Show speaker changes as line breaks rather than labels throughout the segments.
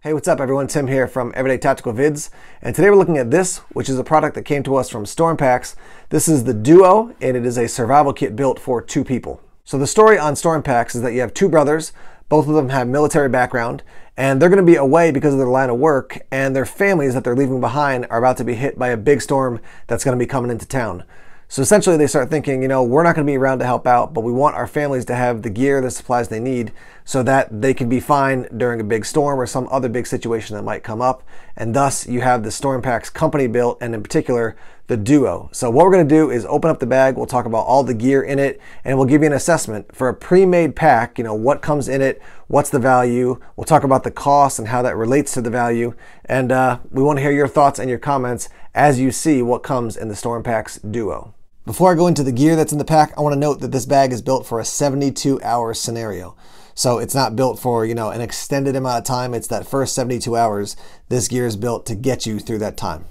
Hey, what's up everyone? Tim here from Everyday Tactical Vids, and today we're looking at this, which is a product that came to us from Storm Packs. This is the Duo, and it is a survival kit built for 2 people. So the story on Storm Packs is that you have 2 brothers, both of them have military background, and they're going to be away because of their line of work, and their families that they're leaving behind are about to be hit by a big storm that's going to be coming into town. So essentially they start thinking, we're not going to be around to help out, but we want our families to have the gear, the supplies they need so that they can be fine during a big storm or some other big situation that might come up. And thus you have the Storm Packs company built, and in particular, the Duo. So what we're going to do is open up the bag, we'll talk about all the gear in it, and we'll give you an assessment for a pre-made pack, what comes in it, what's the value, we'll talk about the cost and how that relates to the value, and we want to hear your thoughts and your comments as you see what comes in the Storm Packs Duo. Before I go into the gear that's in the pack, I want to note that this bag is built for a 72-hour scenario. So it's not built for, an extended amount of time. It's that first 72 hours. This gear is built to get you through that time.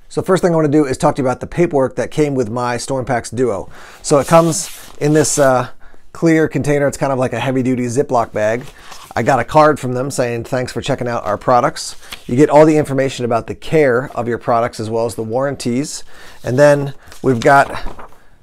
So first thing I want to do is talk to you about the paperwork that came with my Storm Packs Duo. So it comes in this clear container. It's kind of like a heavy-duty Ziploc bag. I got a card from them saying thanks for checking out our products. You get all the information about the care of your products as well as the warranties. And then we've got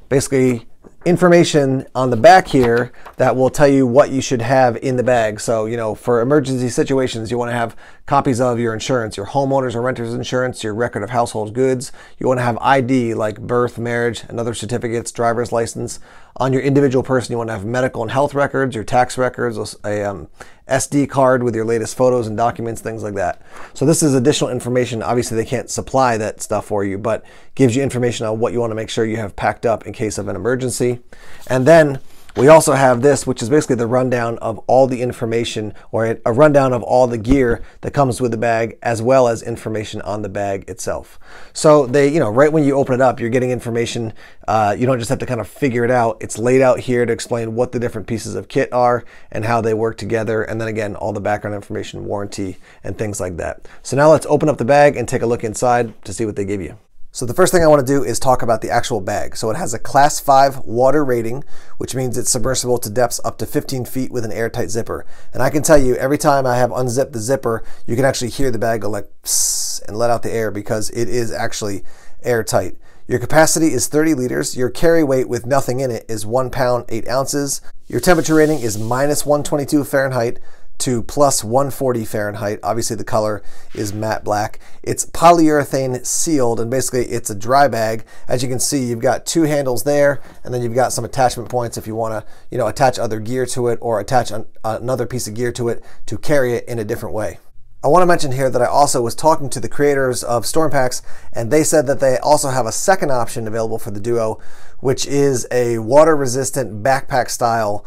basically information on the back here that will tell you what you should have in the bag. So, for emergency situations, you want to have copies of your insurance, your homeowners or renters insurance, your record of household goods. You want to have ID like birth, marriage, and other certificates, driver's license. On your individual person, you want to have medical and health records, your tax records, a SD card with your latest photos and documents, things like that. So this is additional information. Obviously, they can't supply that stuff for you, but gives you information on what you want to make sure you have packed up in case of an emergency. And then we also have this, which is basically the rundown of all the information, or a rundown of all the gear that comes with the bag, as well as information on the bag itself. So they, right when you open it up, you're getting information. You don't just have to kind of figure it out. It's laid out here to explain what the different pieces of kit are and how they work together. And then again, all the background information, warranty, and things like that. So now let's open up the bag and take a look inside to see what they give you. So the first thing I want to do is talk about the actual bag. So it has a Class 5 water rating, which means it's submersible to depths up to 15 feet with an airtight zipper. And I can tell you, every time I have unzipped the zipper, you can actually hear the bag go like psst and let out the air because it is actually airtight. Your capacity is 30 liters. Your carry weight with nothing in it is 1 pound, 8 ounces. Your temperature rating is minus 122 Fahrenheit to plus 140 Fahrenheit. Obviously the color is matte black. It's polyurethane sealed, and basically it's a dry bag. As you can see, you've got 2 handles there, and then you've got some attachment points if you want to, attach other gear to it or attach another piece of gear to it to carry it in a different way. I want to mention here that I also was talking to the creators of Storm Packs, and they said that they also have a second option available for the Duo, which is a water-resistant backpack style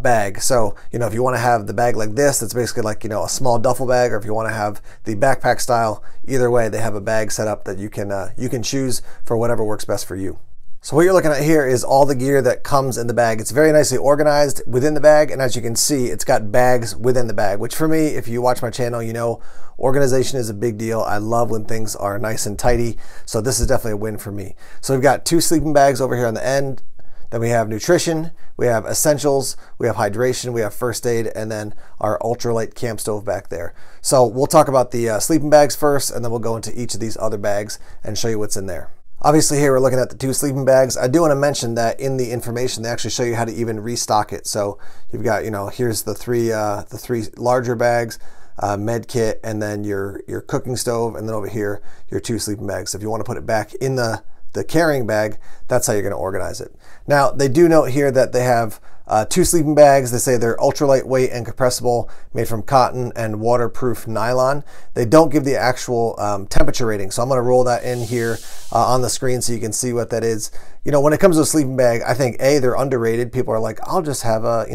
bag. So, if you want to have the bag like this, it's basically like, a small duffel bag, or if you want to have the backpack style, either way, they have a bag set up that you can choose for whatever works best for you. So what you're looking at here is all the gear that comes in the bag. It's very nicely organized within the bag, and as you can see, it's got bags within the bag, which for me, if you watch my channel, organization is a big deal. I love when things are nice and tidy, so this is definitely a win for me. So we've got 2 sleeping bags over here on the end. Then we have nutrition, we have essentials, we have hydration, we have first aid, and then our ultralight camp stove back there. So we'll talk about the sleeping bags first, and then we'll go into each of these other bags and show you what's in there. Obviously here we're looking at the 2 sleeping bags. I do want to mention that in the information they actually show you how to even restock it. So you've got, here's the three larger bags, med kit, and then your cooking stove, and then over here your 2 sleeping bags. If you want to put it back in the carrying bag, that's how you're going to organize it. Now they do note here that they have 2 sleeping bags. They say they're ultra lightweight and compressible, made from cotton and waterproof nylon. They don't give the actual temperature rating, so I'm going to roll that in here on the screen so you can see what that is. When it comes to a sleeping bag, I think they're underrated. People are like, I'll just have a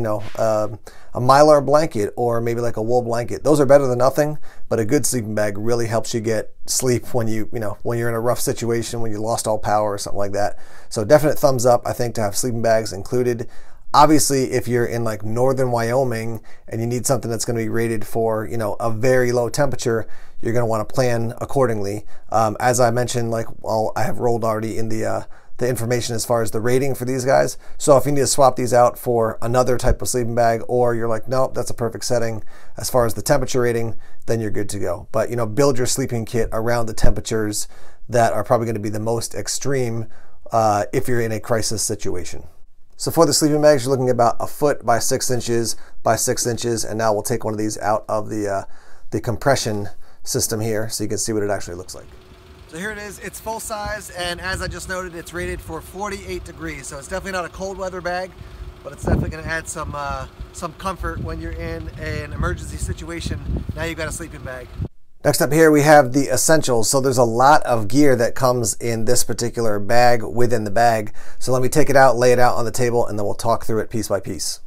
mylar blanket or maybe like a wool blanket. Those are better than nothing, but a good sleeping bag really helps you get sleep when when you're in a rough situation, when you lost all power or something like that. So definite thumbs up, I think, to have sleeping bags included. Obviously, if you're in like northern Wyoming and you need something that's going to be rated for, a very low temperature, you're going to want to plan accordingly. As I mentioned, I have rolled already in the information as far as the rating for these guys. So if you need to swap these out for another type of sleeping bag, or you're like, nope, that's a perfect setting as far as the temperature rating, then you're good to go. But you know, build your sleeping kit around the temperatures that are probably going to be the most extreme if you're in a crisis situation. So for the sleeping bags, you're looking at about 1 foot by 6 inches by 6 inches, and now we'll take one of these out of the compression system here so you can see what it actually looks like. So here it is, it's full size, and as I just noted, it's rated for 48 degrees. So it's definitely not a cold weather bag, but it's definitely going to add some comfort when you're in an emergency situation. Now you've got a sleeping bag. Next up here we have the essentials. So there's a lot of gear that comes in this particular bag within the bag. So let me take it out, lay it out on the table, and then we'll talk through it piece by piece.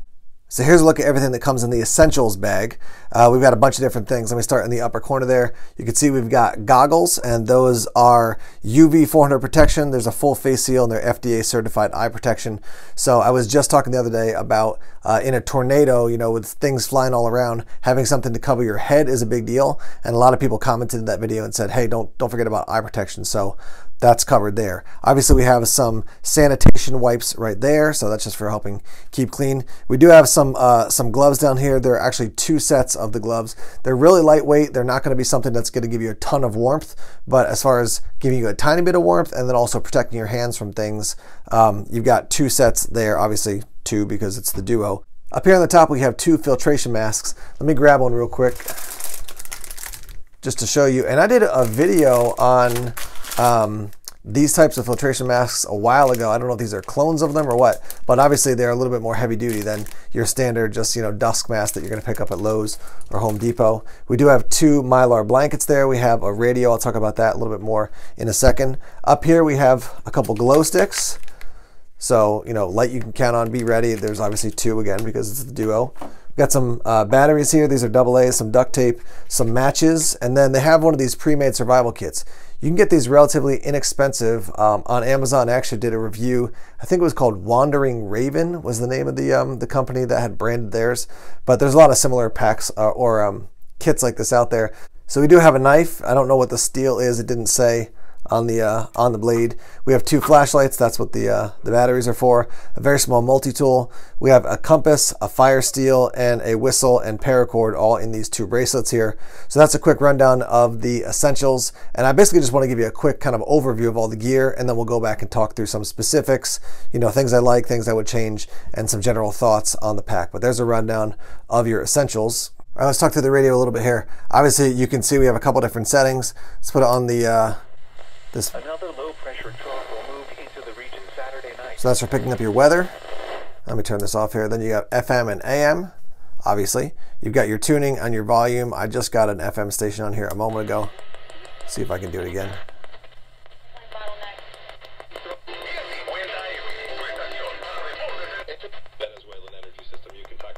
So here's a look at everything that comes in the essentials bag. We've got a bunch of different things. Let me start in the upper corner there. You can see we've got goggles, and those are UV 400 protection. There's a full face seal, and they're FDA certified eye protection. So I was just talking the other day about in a tornado, you know, with things flying all around, having something to cover your head is a big deal. And a lot of people commented in that video and said, hey, don't forget about eye protection. So that's covered there. Obviously we have some sanitation wipes right there, so that's just for helping keep clean. We do have some gloves down here. There are actually 2 sets of the gloves. They're really lightweight. They're not going to be something that's going to give you a ton of warmth, but as far as giving you a tiny bit of warmth and then also protecting your hands from things, you've got 2 sets there, obviously 2 because it's the Duo. Up here on the top we have 2 filtration masks. Let me grab one real quick just to show you. And I did a video on these types of filtration masks a while ago. I don't know if these are clones of them or what, but obviously they're a little bit more heavy duty than your standard just, you know, dusk mask that you're going to pick up at Lowe's or Home Depot. We do have 2 Mylar blankets there. We have a radio. I'll talk about that a little bit more in a second. Up here we have a couple glow sticks. So, you know, light you can count on, be ready. There's obviously 2 again because it's the Duo. We've got some batteries here. These are AA's, some duct tape, some matches, and then they have one of these pre-made survival kits. You can get these relatively inexpensive on Amazon. I actually did a review. I think it was called Wandering Raven was the name of the company that had branded theirs. But there's a lot of similar packs or kits like this out there. So we do have a knife. I don't know what the steel is. It didn't say on the blade. We have 2 flashlights. That's what the batteries are for. A very small multi-tool. We have a compass, a fire steel, and a whistle and paracord all in these 2 bracelets here. So that's a quick rundown of the essentials. And I basically just want to give you a quick kind of overview of all the gear, and then we'll go back and talk through some specifics, you know, things I like, things I would change, and some general thoughts on the pack. But there's a rundown of your essentials. All right, let's talk through the radio a little bit here. Obviously, you can see we have a couple different settings. Let's put it on the
Another low pressure trough will move into the region Saturday night.
So that's for picking up your weather. Let me turn this off here. Then you got FM and AM, obviously. You've got your tuning on your volume. I just got an FM station on here a moment ago. See if I can do it again.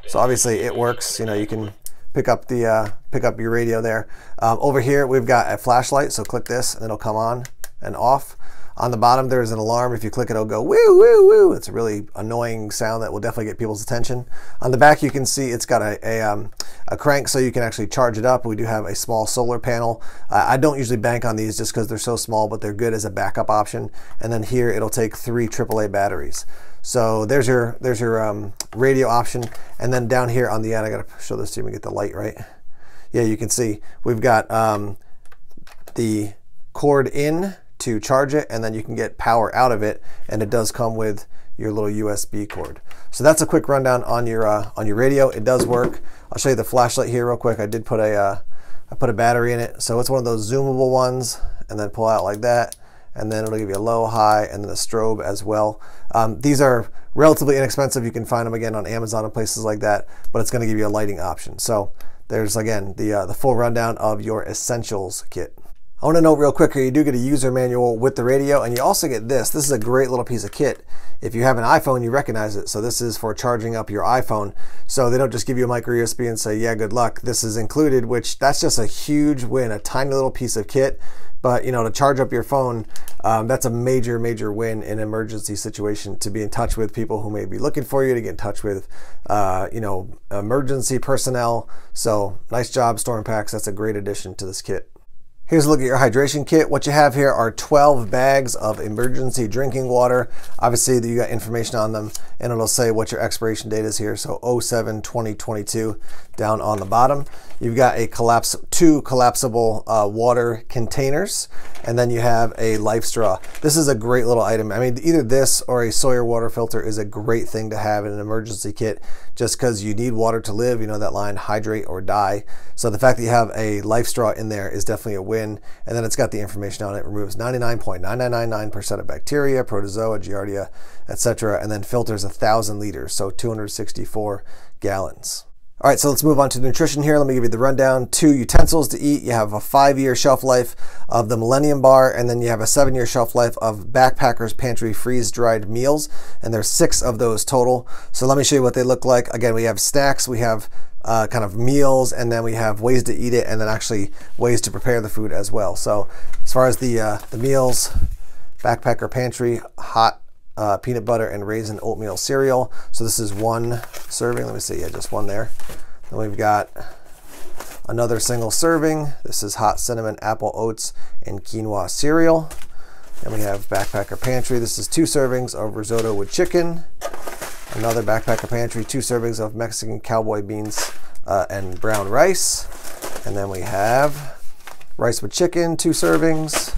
So obviously it works. You know, you can pick up your radio there. Over here we've got a flashlight, so click this and it'll come on and off. On the bottom there's an alarm. If you click it, it'll go woo woo woo. It's a really annoying sound that will definitely get people's attention. On the back you can see it's got a crank so you can actually charge it up. We do have a small solar panel. I don't usually bank on these just because they're so small, but they're good as a backup option. And then here it'll take 3 AAA batteries. So there's your radio option. And then down here on the end, I gotta show this to you and get the light right. Yeah, you can see we've got the cord in to charge it, and then you can get power out of it, and it does come with your little USB cord. So that's a quick rundown on your radio. It does work. I'll show you the flashlight here real quick. I did put I put a battery in it, so it's one of those zoomable ones, and then pull out like that, and then it'll give you a low, high, and then a strobe as well. These are relatively inexpensive. You can find them again on Amazon and places like that, but it's going to give you a lighting option. So there's again the full rundown of your essentials kit. I want to note real quick here, you do get a user manual with the radio, and you also get this. This is a great little piece of kit. If you have an iPhone, you recognize it. So this is for charging up your iPhone. So they don't just give you a micro USB and say, yeah, good luck. This is included, which that's just a huge win, a tiny little piece of kit. But you know, to charge up your phone, that's a major, major win in an emergency situation, to be in touch with people who may be looking for you, to get in touch with, you know, emergency personnel. So nice job, Storm Packs. That's a great addition to this kit. Here's a look at your hydration kit. What you have here are 12 bags of emergency drinking water. Obviously, you got information on them, and it'll say what your expiration date is here. So 07/2022 down on the bottom. You've got two collapsible water containers, and then you have a life straw. This is a great little item. I mean, either this or a Sawyer water filter is a great thing to have in an emergency kit, just because you need water to live. You know that line, hydrate or die. So the fact that you have a life straw in there is definitely a win. And then it's got the information on it. It removes 99.9999% of bacteria, protozoa, giardia, etc. And then filters 1,000 liters, so 264 gallons. All right, so let's move on to nutrition here. Let me give you the rundown. 2 utensils to eat. You have a 5-year shelf life of the Millennium Bar, and then you have a 7-year shelf life of Backpacker's Pantry freeze-dried meals, and there's 6 of those total. So let me show you what they look like. Again, we have snacks, we have kind of meals, and then we have ways to eat it, and then actually ways to prepare the food as well. So as far as the meals, Backpacker Pantry, hot peanut butter and raisin oatmeal cereal. So this is 1 serving. Let me see, yeah, just 1 there. Then we've got another single serving. This is hot cinnamon apple oats and quinoa cereal. Then we have Backpacker Pantry. This is 2 servings of risotto with chicken. Another Backpacker Pantry, 2 servings of Mexican cowboy beans and brown rice. And then we have rice with chicken, 2 servings.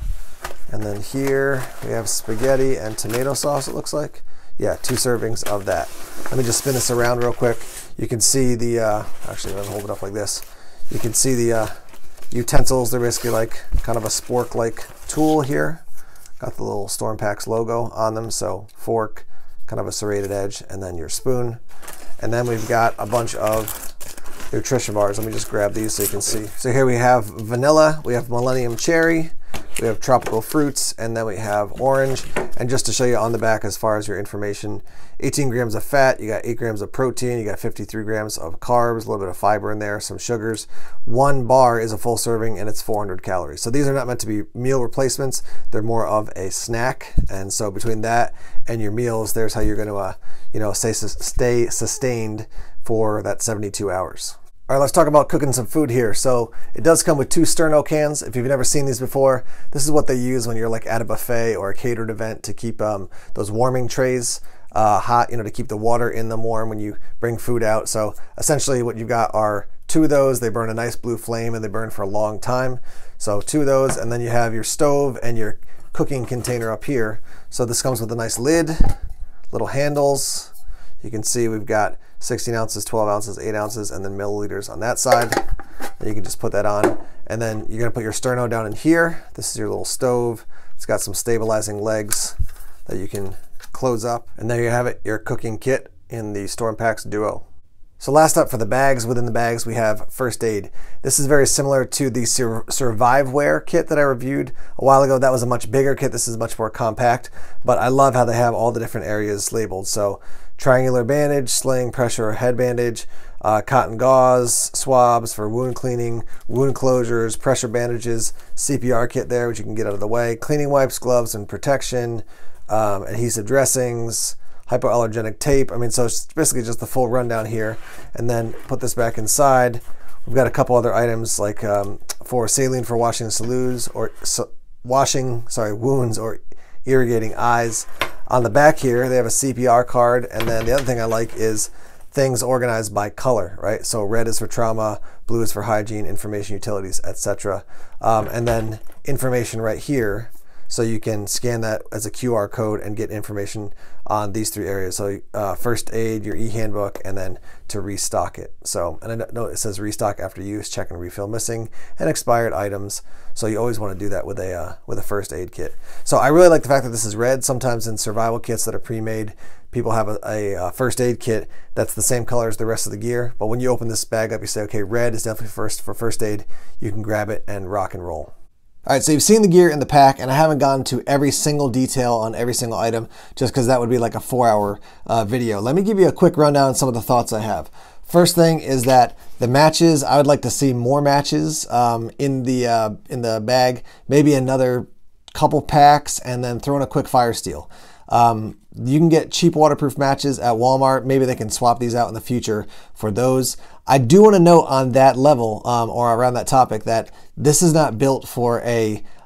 And then here we have spaghetti and tomato sauce, it looks like. Yeah, 2 servings of that. Let me just spin this around real quick. You can see the, actually, let me hold it up like this. You can see the utensils. They're basically like kind of a spork-like tool here. Got the little Storm Packs logo on them. So fork, kind of a serrated edge, and then your spoon. And then we've got a bunch of nutrition bars. Let me just grab these so you can see. So here we have vanilla, we have Millennium Cherry, we have tropical fruits, and then we have orange. And just to show you on the back as far as your information, 18 grams of fat, you got 8 grams of protein, you got 53 grams of carbs, a little bit of fiber in there, some sugars. 1 bar is a full serving and it's 400 calories. So these are not meant to be meal replacements. They're more of a snack. And so between that and your meals, there's how you're going to, stay sustained for that 72 hours. All right, let's talk about cooking some food here. So it does come with 2 sterno cans. If you've never seen these before, this is what they use when you're like at a buffet or a catered event to keep those warming trays hot, to keep the water in them warm when you bring food out. So essentially what you've got are 2 of those. They burn a nice blue flame and they burn for a long time. So 2 of those, and then you have your stove and your cooking container up here. So this comes with a nice lid, little handles. You can see we've got 16 ounces, 12 ounces, 8 ounces, and then milliliters on that side. And you can just put that on. And then you're gonna put your sterno down in here. This is your little stove. It's got some stabilizing legs that you can close up. And there you have it, your cooking kit in the Storm Packs Duo. So last up for the bags, within the bags we have first aid. This is very similar to the Surviveware kit that I reviewed a while ago. That was a much bigger kit. This is much more compact, but I love how they have all the different areas labeled. So triangular bandage, sling, pressure or head bandage, cotton gauze, swabs for wound cleaning, wound closures, pressure bandages, CPR kit there, which you can get out of the way, cleaning wipes, gloves and protection, adhesive dressings, hypoallergenic tape. I mean, so it's basically just the full rundown here. And then put this back inside. We've got a couple other items like for saline for washing wounds or irrigating eyes. On the back here, they have a CPR card. And then the other thing I like is things organized by color, right? So red is for trauma, blue is for hygiene, information, utilities, etc. And then information right here. So you can scan that as a QR code and get information on these 3 areas. So first aid, your e-handbook, and then to restock it. So, and I know it says restock after use, check and refill missing, and expired items. So you always want to do that with a first aid kit. So I really like the fact that this is red. Sometimes in survival kits that are pre-made, people have a first aid kit that's the same color as the rest of the gear. But when you open this bag up, you say, okay, red is definitely for first aid. You can grab it and rock and roll. All right, so you've seen the gear in the pack, and I haven't gone to every single detail on every single item just because that would be like a 4-hour video. Let me give you a quick rundown on some of the thoughts I have. First thing is that the matches, I would like to see more matches in the bag, maybe another couple packs, and then throw in a quick fire steel. You can get cheap waterproof matches at Walmart. Maybe they can swap these out in the future for those. I do want to note on that level or around that topic that this is not built for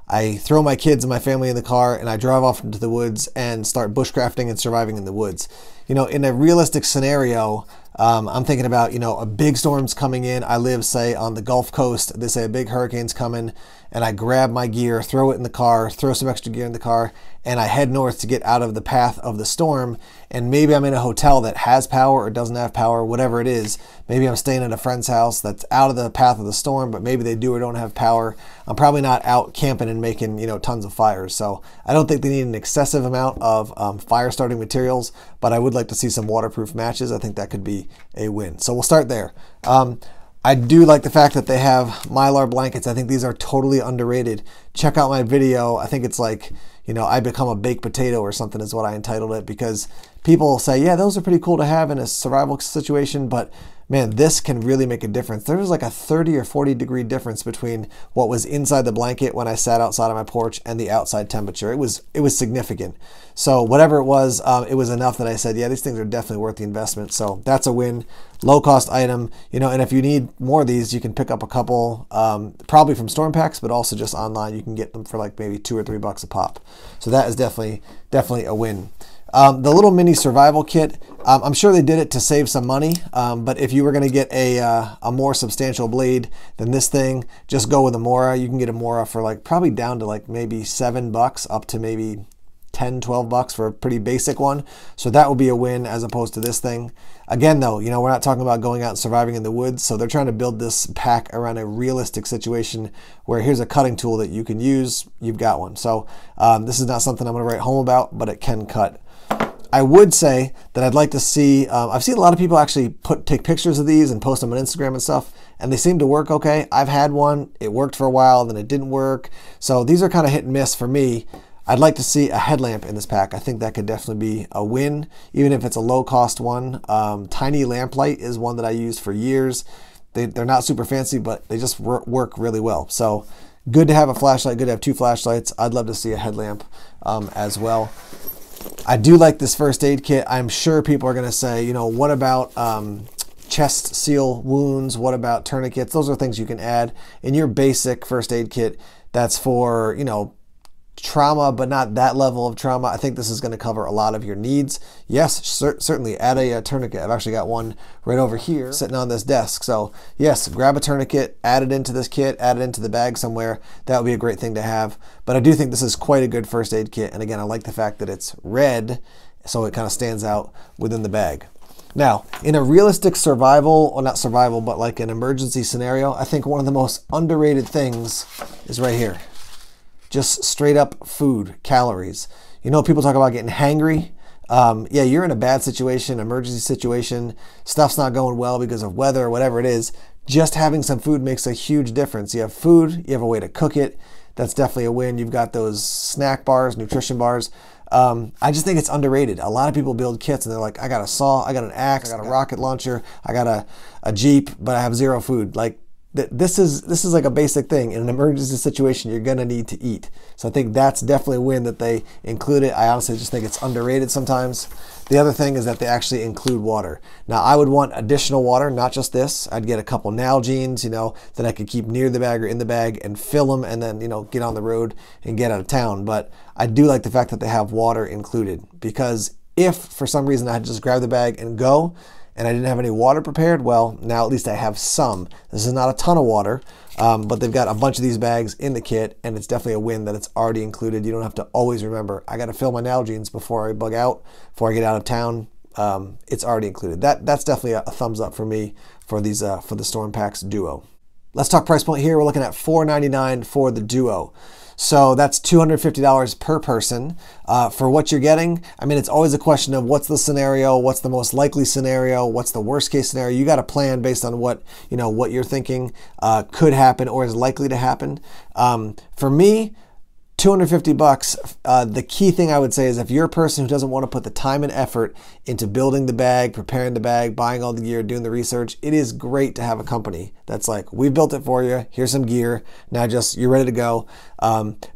I throw my kids and my family in the car and I drive off into the woods and start bushcrafting and surviving in the woods. You know, in a realistic scenario, I'm thinking about, you know, a big storm's coming in. I live, say, on the Gulf Coast. They say a big hurricane's coming, and I grab my gear, throw it in the car, throw some extra gear in the car, and I head north to get out of the path of the storm. And maybe I'm in a hotel that has power or doesn't have power, whatever it is. Maybe I'm staying at a friend's house that's out of the path of the storm, but maybe they do or don't have power. I'm probably not out camping and making, you know, tons of fires. So I don't think they need an excessive amount of fire starting materials, but I would like to see some waterproof matches. I think that could be a win. So we'll start there. I do like the fact that they have Mylar blankets. I think these are totally underrated. Check out my video. I think it's like, you know, I become a baked potato or something is what I entitled it, because people say, yeah, those are pretty cool to have in a survival situation, but man, this can really make a difference. There was like a 30 or 40 degree difference between what was inside the blanket when I sat outside on my porch and the outside temperature. It was significant. So whatever it was enough that I said, yeah, these things are definitely worth the investment. So that's a win. Low cost item, you know, and if you need more of these, you can pick up a couple, probably from Storm Packs, but also just online. You can get them for like maybe $2 or $3 a pop. So that is definitely a win. The little mini survival kit, I'm sure they did it to save some money, but if you were going to get a more substantial blade than this thing, just go with a Mora. You can get a Mora for like probably down to like maybe $7 up to maybe $10, $12 for a pretty basic one. So that will be a win as opposed to this thing. Again, though, you know, we're not talking about going out and surviving in the woods. So they're trying to build this pack around a realistic situation where here's a cutting tool that you can use. You've got one. So this is not something I'm going to write home about, but it can cut. I would say that I'd like to see, I've seen a lot of people actually take pictures of these and post them on Instagram and stuff, and they seem to work okay. I've had one, it worked for a while, then it didn't work. So these are kind of hit and miss for me. I'd like to see a headlamp in this pack. I think that could definitely be a win, even if it's a low cost one. Tiny lamplight is one that I used for years. They're not super fancy, but they just work really well. So good to have a flashlight, good to have 2 flashlights. I'd love to see a headlamp as well. I do like this first aid kit. I'm sure people are going to say, you know, what about chest seal wounds? What about tourniquets? Those are things you can add in your basic first aid kit. That's for, you know, trauma, but not that level of trauma. I think this is going to cover a lot of your needs. Yes, certainly add a tourniquet. I've actually got one right over here sitting on this desk. So yes, grab a tourniquet, add it into this kit, add it into the bag somewhere. That would be a great thing to have. But I do think this is quite a good first aid kit. And again, I like the fact that it's red, so it kind of stands out within the bag. Now, in a realistic survival, or not survival, but like an emergency scenario, I think one of the most underrated things is right here. Just straight up food, calories. You know, people talk about getting hangry. Yeah, you're in a bad situation, emergency situation, stuff's not going well because of weather or whatever it is. Just having some food makes a huge difference. You have food, you have a way to cook it. That's definitely a win. You've got those snack bars, nutrition bars. I just think it's underrated. A lot of people build kits and they're like, I got a saw, I got an axe, I got a rocket launcher, I got a Jeep, but I have 0 food. Like, this is like a basic thing. In an emergency situation, you're gonna need to eat. So I think that's definitely a win that they include it. I honestly just think it's underrated sometimes. The other thing is that they actually include water. Now I would want additional water, not just this. I'd get a couple Nalgene's, you know, that I could keep near the bag or in the bag and fill them and then, you know, get on the road and get out of town. But I do like the fact that they have water included, because if for some reason I had to just grab the bag and go, and I didn't have any water prepared, well, now at least I have some. This is not a ton of water, but they've got a bunch of these bags in the kit, and it's definitely a win that it's already included. You don't have to always remember, I gotta fill my Nalgene's before I bug out, before I get out of town. It's already included. That's definitely a thumbs up for me for these for the Storm Packs Duo. Let's talk price point here. We're looking at $4.99 for the Duo. So that's $250 per person for what you're getting. I mean, it's always a question of what's the scenario, what's the most likely scenario, what's the worst case scenario. You got to plan based on what, you know, what you're thinking could happen or is likely to happen. For me, $250. The key thing I would say is if you're a person who doesn't want to put the time and effort into building the bag, preparing the bag, buying all the gear, doing the research, it is great to have a company that's like, we built it for you, here's some gear, now just you're ready to go.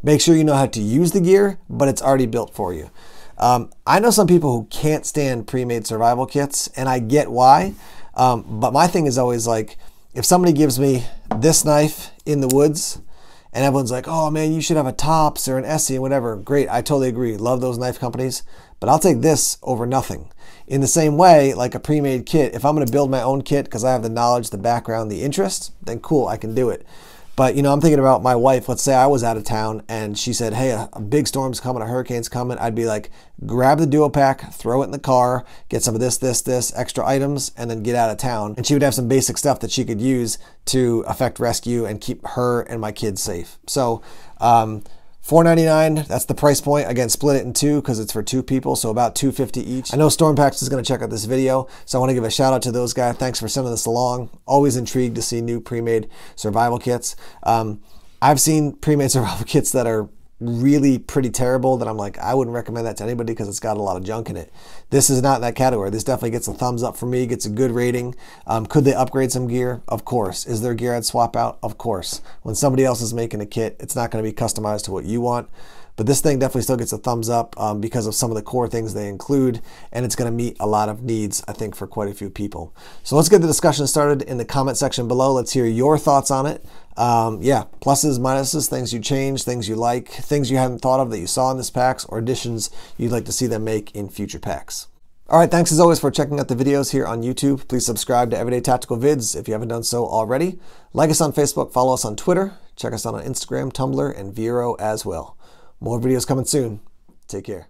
Make sure you know how to use the gear, but it's already built for you. I know some people who can't stand pre-made survival kits, and I get why. But my thing is always like, if somebody gives me this knife in the woods and everyone's like, oh man, you should have a Tops or an Essie or whatever. Great, I totally agree. Love those knife companies, but I'll take this over nothing. In the same way, like a pre-made kit, if I'm gonna build my own kit because I have the knowledge, the background, the interest, then cool, I can do it. But you know, I'm thinking about my wife. Let's say I was out of town and she said, hey, a big storm's coming, a hurricane's coming. I'd be like, grab the duo pack, throw it in the car, get some of this, extra items, and then get out of town. And she would have some basic stuff that she could use to effect rescue and keep her and my kids safe. So $4.99, that's the price point. Again, split it in two because it's for two people, so about $2.50 each. I know Storm Packs is going to check out this video, so I want to give a shout out to those guys. Thanks for sending this along. Always intrigued to see new pre-made survival kits. I've seen pre-made survival kits that are really pretty terrible that I'm like, I wouldn't recommend that to anybody because it's got a lot of junk in it. This is not in that category. This definitely gets a thumbs up for me, gets a good rating. Could they upgrade some gear? Of course. Is there gear I'd swap out? Of course. When somebody else is making a kit, it's not going to be customized to what you want. But this thing definitely still gets a thumbs up because of some of the core things they include, and it's going to meet a lot of needs, I think, for quite a few people. So let's get the discussion started in the comment section below. Let's hear your thoughts on it. Yeah, pluses, minuses, things you change, things you like, things you hadn't thought of that you saw in this packs, or additions you'd like to see them make in future packs. All right, thanks as always for checking out the videos here on YouTube. Please subscribe to Everyday Tactical Vids if you haven't done so already. Like us on Facebook, follow us on Twitter, check us out on Instagram, Tumblr, and Vero as well. More videos coming soon. Take care.